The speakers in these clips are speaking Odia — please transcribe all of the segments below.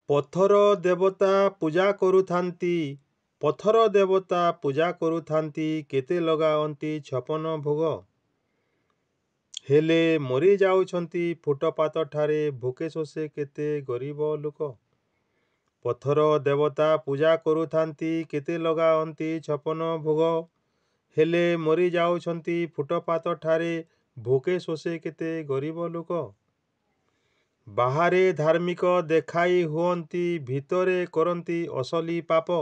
ପଥର ଦେବତା ପୂଜା କରୁଥାନ୍ତି। ପଥର ଦେବତା ପୂଜା କରୁଥାନ୍ତି। କେତେ ଲଗାଅନ୍ତି ଛପନ ଭୋଗ। ହେଲେ ମରିଯାଉଛନ୍ତି ଫୁଟପାତଠାରେ ଭୋକେ ଶୋଷେ କେତେ ଗରିବ ଲୋକ। ପଥର ଦେବତା ପୂଜା କରୁଥାନ୍ତି। କେତେ ଲଗାଅନ୍ତି ଛପନ ଭୋଗ। ହେଲେ ମରିଯାଉଛନ୍ତି ଫୁଟପାତଠାରେ ଭୋକେ ଶୋଷେ କେତେ ଗରିବ ଲୋକ। ବାହାରେ ଧାର୍ମିକ ଦେଖାଇ ହୁଅନ୍ତି, ଭିତରେ କରନ୍ତି ଅସଲି ପାପ।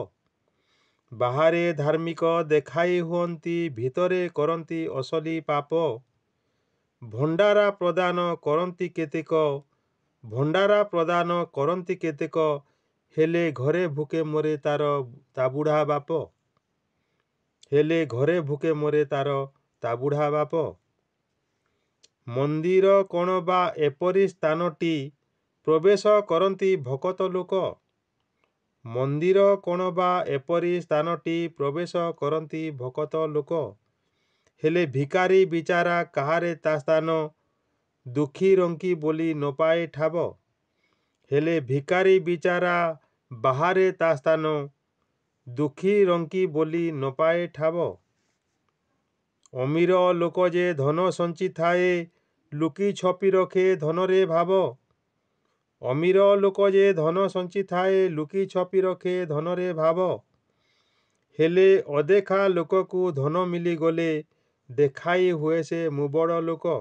ବାହାରେ ଧାର୍ମିକ ଦେଖାଇ ହୁଅନ୍ତି, ଭିତରେ କରନ୍ତି ଅସଲି ପାପ। ଭଣ୍ଡାରା ପ୍ରଦାନ କରନ୍ତି କେତେକ, ଭଣ୍ଡାରା ପ୍ରଦାନ କରନ୍ତି କେତେକ, ହେଲେ ଘରେ ଭୁକେ ମରେ ତା ବୁଢ଼ା ବାପ। ହେଲେ ଘରେ ଭୁକେ ମରେ ତା ବୁଢ଼ା ବାପ। ମନ୍ଦିର କ'ଣ ବା ଏପରି ସ୍ଥାନଟି, ପ୍ରବେଶ କରନ୍ତି ଭକତ ଲୋକ। ମନ୍ଦିର କ'ଣ ବା ଏପରି ସ୍ଥାନଟି, ପ୍ରବେଶ କରନ୍ତି ଭକତ ଲୋକ। ହେଲେ ଭିକାରୀ ବିଚାରା କାହାରେ ତା ସ୍ଥାନ, ଦୁଃଖୀ ରଙ୍କୀ ବୋଲି ନ ପାଏ ଠାବ। ହେଲେ ଭିକାରୀ ବିଚାରା ବାହାରେ ତା ସ୍ଥାନ, ଦୁଃଖୀ ରଙ୍କୀ ବୋଲି ନ ପାଏ ଠାବ। ଅମୀର ଲୋକ ଯେ ଧନ ସଞ୍ଚିଥାଏ, ଲୁକି ଛପି ରଖେ ଧନରେ ଭାବ। ଅମୀର ଲୋକ ଯେ ଧନ ସଞ୍ଚିଥାଏ, ଲୁକି ଛପି ରଖେ ଧନରେ ଭାବ। ହେଲେ ଅଦେଖା ଲୋକକୁ ଧନ ମିଳିଗଲେ, ଦେଖାଇ ହୁଏ ସେ ମୁଁ ବଡ଼ ଲୋକ।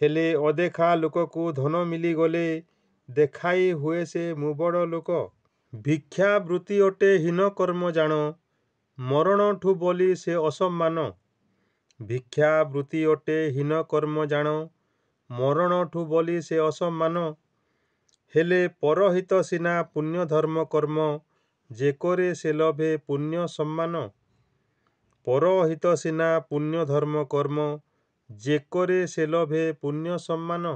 ହେଲେ ଅଦେଖା ଲୋକକୁ ଧନ ମିଳିଗଲେ, ଦେଖାଇ ହୁଏ ସେ ମୁଁ ବଡ଼ ଲୋକ। ଭିକ୍ଷା ବୃତ୍ତି ଅଟେ ହୀନ କର୍ମ ଜାଣ, ମରଣଠୁ ବୋଲି ସେ ଅସମ୍ମାନ। ଭିକ୍ଷା ବୃତ୍ତି ଅଟେ ହୀନ କର୍ମ ଜାଣ, ମରଣଠୁ ବୋଲି ସେ ଅସମ୍ମାନ। ହେଲେ ପରହିତ ସିନା ପୁଣ୍ୟ ଧର୍ମ କର୍ମ, ଯେ କରେ ସେ ଲଭେ ପୁଣ୍ୟ ସମ୍ମାନ। ପରହିତ ସିନା ପୁଣ୍ୟ ଧର୍ମ କର୍ମ, ଯେ କରେ ସେ ଲଭେ ପୁଣ୍ୟ ସମ୍ମାନ।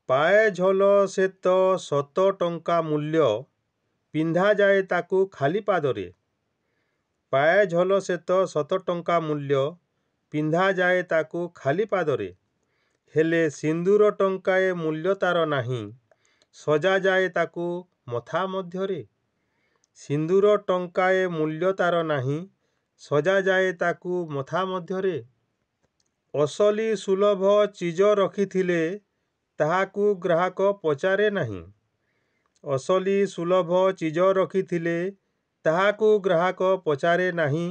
ପାଏ ଝଲ ସେ ତ 7 ଟଙ୍କା ମୂଲ୍ୟ, ପିନ୍ଧାଯାଏ ତାକୁ ଖାଲି ପାଦରେ। ପାଏ ଝଲ ସେ ତ 7 ଟଙ୍କା ମୂଲ୍ୟ, ପିନ୍ଧାଯାଏ ତାକୁ ଖାଲି ପାଦରେ। ହେଲେ ସିନ୍ଦୁର ଟଙ୍କାଏ ମୂଲ୍ୟ ତାର ନାହିଁ, ସଜାଯାଏ ତାକୁ ମଥା ମଧ୍ୟରେ। ସିନ୍ଦୁର ଟଙ୍କାଏ ମୂଲ୍ୟ ତାର ନାହିଁ, ସଜାଯାଏ ତାକୁ ମଥା ମଧ୍ୟରେ। ଅସଲି ସୁଲଭ ଚିଜ ରଖିଥିଲେ, ତାହାକୁ ଗ୍ରାହକ ପଚାରେ ନାହିଁ। ଅସଲି ସୁଲଭ ଚିଜ ରଖିଥିଲେ, ତାହାକୁ ଗ୍ରାହକ ପଚାରେ ନାହିଁ।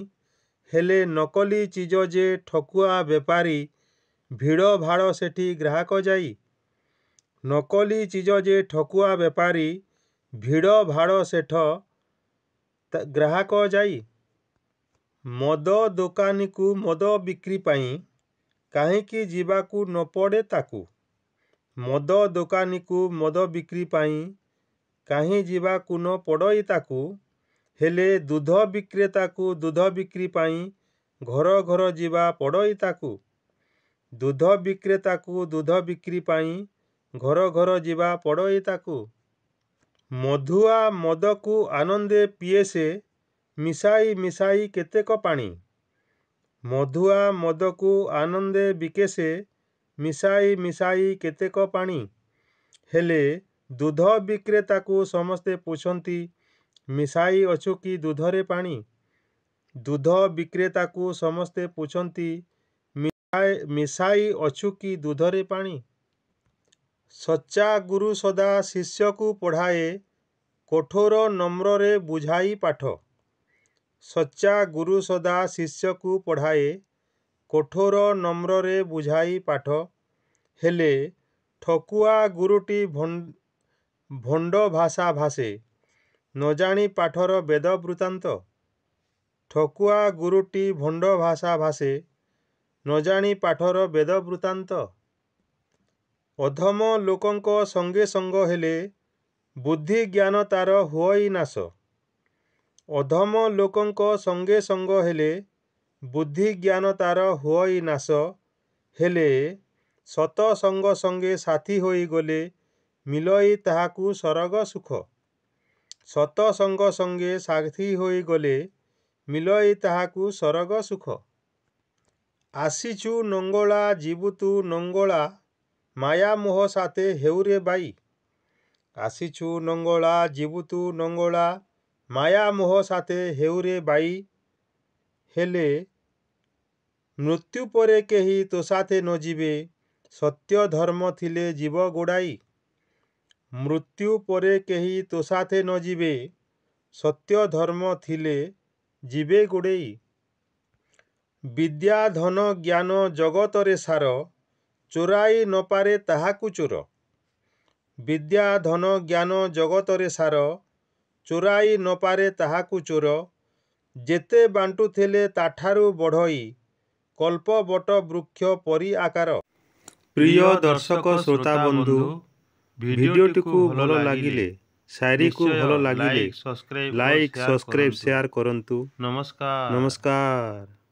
ହେଲେ ନକଲି ଚିଜ ଯେ ଠକୁଆ ବେପାରୀ, ଭିଡ଼ ଭାଡ଼ ସେଠି ଗ୍ରାହକ ଯାଇ। ନକଲି ଚିଜ ଯେ ଠକୁଆ ବେପାରୀ, ଭିଡ଼ ଭାଡ଼ ସେଠ ଗ୍ରାହକ ଯାଇ। ମଦ ଦୋକାନୀକୁ ମଦ ବିକ୍ରି ପାଇଁ, କାହିଁକି ଯିବାକୁ ନ ପଡ଼େ ତାକୁ। ମଦ ଦୋକାନୀକୁ ମଦ ବିକ୍ରି ପାଇଁ, କାହିଁ ଯିବାକୁ ନ ପଡ଼ଇ ତାକୁ। ହେଲେ ଦୁଧ ବିକ୍ରେତାକୁ ଦୁଧ ବିକ୍ରି ପାଇଁ, ଘର ଘର ଯିବା ପଡ଼ଇ ତାକୁ। ଦୁଧ ବିକ୍ରେତାକୁ ଦୁଧ ବିକ୍ରି ପାଇଁ, ଘର ଘର ଯିବା ପଡ଼ଇ ତାକୁ। ମଧୁଆ ମଦକୁ ଆନନ୍ଦେ ପିଏ ସେ, ମିଶାଇ ମିଶାଇ କେତେକ ପାଣି। ମଧୁଆ ମଦକୁ ଆନନ୍ଦେ ବିକେ ସେ, ମିଶାଇ ମିଶାଇ କେତେକ ପାଣି। ହେଲେ ଦୁଧ ବିକ୍ରେତାକୁ ସମସ୍ତେ ପୁଛନ୍ତି, ମିଶାଇ ଅଛୁ କି ଦୁଧରେ ପାଣି। ଦୁଧ ବିକ୍ରେତାକୁ ସମସ୍ତେ ପୁଛନ୍ତି, ମିଶାଇ ଅଛୁ କି ଦୁଧରେ ପାଣି। ସଚ୍ଚା ଗୁରୁ ସଦା ଶିଷ୍ୟକୁ ପଢ଼ାଏ, କଠୋର ନମ୍ରରେ ବୁଝାଇ ପାଠ। ସଚ୍ଚା ଗୁରୁ ସଦା ଶିଷ୍ୟକୁ ପଢ଼ାଏ, କଠୋର ନମ୍ରରେ ବୁଝାଇ ପାଠ। ହେଲେ ଠକୁଆ ଗୁରୁଟି ଭଣ୍ଡ ଭାଷା ଭାଷେ, ନ ଜାଣି ପାଠର ବେଦ ବୃତ୍ତାନ୍ତ। ଠକୁଆ ଗୁରୁଟି ଭଣ୍ଡ ଭାଷା ଭାଷେ, ନ ଜାଣି ପାଠର ବେଦ ବୃତ୍ତାନ୍ତ। ଅଧମ ଲୋକଙ୍କ ସଙ୍ଗେ ସଙ୍ଗ ହେଲେ, ବୁଦ୍ଧି ଜ୍ଞାନ ତାର ହୁଅଇ ନାଶ। ଅଧମ ଲୋକଙ୍କ ସଙ୍ଗେ ସଙ୍ଗ ହେଲେ, ବୁଦ୍ଧି ଜ୍ଞାନ ତାର ହୁଅଇ ନାଶ। ହେଲେ ସତ ସଙ୍ଗ ସଙ୍ଗେ ସାଥୀ ହୋଇଗଲେ, ମିଳଇ ତାହାକୁ ସରଗ ସୁଖ। ସତ ସଙ୍ଗ ସଙ୍ଗେ ସାଥୀ ହୋଇଗଲେ, ମିଳଇ ତାହାକୁ ସରଗ ସୁଖ। ଆସିଛୁ ନଙ୍ଗଳା ଯିବୁ ତୁ ନଙ୍ଗଳା, ମାୟା ମୋହ ସାଥେ ହେଉରେ ବାଇ। ଆସିଛୁ ନଙ୍ଗଳା ଯିବୁ ତୁ ନଙ୍ଗଳା, ମାୟା ମୋହ ସାଥେ ହେଉରେ ବାଇ, ହେଲେ ମୃତ୍ୟୁ ପରେ କେହି ତୋ ସାଥେ ନ ଯିବେ, ସତ୍ୟ ଧର୍ମ ଥିଲେ ଯିବ ଗୋଡ଼ାଇ। ମୃତ୍ୟୁ ପରେ କେହି ତୋ ସାଥେ ନ ଯିବେ, ସତ୍ୟ ଧର୍ମ ଥିଲେ ଯିବେ ଗୋଡ଼େଇ। ବିଦ୍ୟା ଧନ ଜ୍ଞାନ ଜଗତରେ ସାର, ଚୋରାଇ ନପାରେ ତାହାକୁ ଚୋର। ବିଦ୍ୟା ଧନ ଜ୍ଞାନ ଜଗତରେ ସାର, ଚୋରାଇ ନପାରେ ତାହାକୁ ଚୋର। ଯେତେ ବାଣ୍ଟୁଥିଲେ ତାଠାରୁ ବଢ଼ଇ, କଳ୍ପ ବଟ ବୃକ୍ଷ ପରି ଆକାର। ପ୍ରିୟ ଦର୍ଶକ ଶ୍ରୋତା ବନ୍ଧୁ, ଭିଡ଼ିଓଟିକୁ ଭଲ ଲାଗିଲେ, ଶାୟରୀକୁ ଭଲ ଲାଗିଲେ ଲାଇକ୍ ସବସ୍କ୍ରାଇବ୍ ସେୟାର କରନ୍ତୁ। ନମସ୍କାର।